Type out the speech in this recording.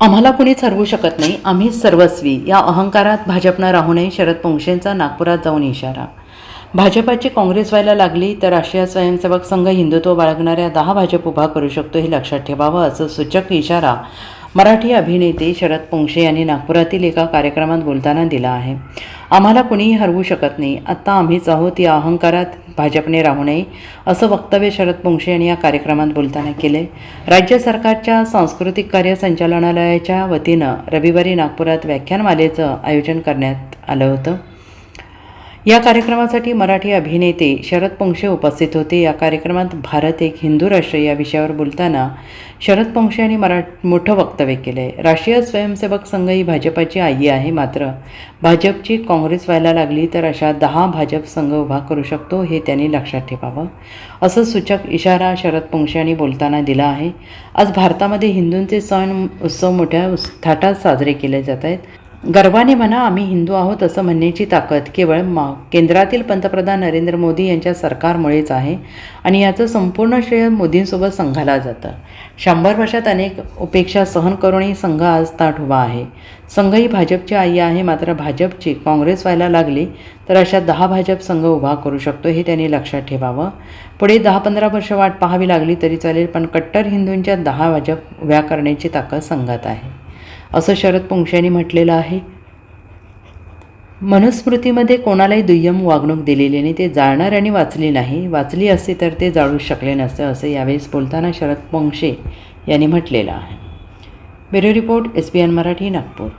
आम्हाला कुणीच हरवू शकत नाही, आम्हीच सर्वस्वी या अहंकारात भाजपनं राहू नये. शरद पोंक्षेंचा नागपुरात जाऊन इशारा. भाजपाची काँग्रेस व्हायला लागली तर राष्ट्रीय स्वयंसेवक संघ हिंदुत्व बाळगणाऱ्या 10 भाजप उभा करू शकतो हे लक्षात ठेवावं, असं सूचक इशारा मराठी अभिनेते शरद पोंक्षे यांनी नागपुरातील एका कार्यक्रमात बोलताना दिला आहे. आम्हाला कुणीही हरवू शकत नाही, आत्ता आम्हीच आहोत, या अहंकारात भाजपने राहू नये, असं वक्तव्य शरद पोंक्षे यांनी या कार्यक्रमात बोलताना केले. राज्य सरकारच्या सांस्कृतिक कार्य संचालनालयाच्या वतीनं रविवारी नागपुरात व्याख्यानमालेचं आयोजन करण्यात आलं होतं. या कार्यक्रमासाठी मराठी अभिनेते शरद पोंक्षे उपस्थित होते. या कार्यक्रमात भारत एक हिंदू राष्ट्र या विषयावर बोलताना शरद पोंक्षे यांनी मोठं वक्तव्य केलं आहे. राष्ट्रीय स्वयंसेवक संघ ही भाजपाची आई आहे, मात्र भाजपची काँग्रेस व्हायला लागली तर अशा 10 भाजप संघ उभा करू शकतो हे त्यांनी लक्षात ठेवावं, असं सूचक इशारा शरद पोंक्षे यांनी बोलताना दिला आहे. आज भारतामध्ये हिंदूंचे सण उत्सव मोठ्या थाटात साजरे केले जात आहेत. गर्वाने म्हणा आम्ही हिंदू आहोत असं म्हणण्याची ताकद केवळ केंद्रातील पंतप्रधान नरेंद्र मोदी यांच्या सरकारमुळेच आहे आणि याचं संपूर्ण श्रेय मोदींसोबत संघाला जातं. 100 वर्षात अनेक उपेक्षा सहन करूनही संघ आज ताठ उभा आहे. संघ ही भाजपची आई आहे, मात्र भाजपची काँग्रेस व्हायला लागली तर अशा 10 भाजप संघ उभा करू शकतो हे त्यांनी लक्षात ठेवावं. पुढे 10-15 वर्ष वाट पाहावी लागली तरी चालेल, पण कट्टर हिंदूंच्या 10 भाजप उभ्या करण्याची ताकद संघात आहे, असं शरद पोंक्षे यांनी म्हटलेलं आहे. मनुस्मृतीमध्ये कोणालाही दुय्यम वागणूक दिलेली नाही, ते जाळणाऱ्यांनी वाचली नाही, वाचली असती तर ते जाळू शकले नसते, असं यावेळेस बोलताना शरद पोंक्षे यांनी म्हटलेलं आहे. Bureau report, SBN Marathi, Nagpur.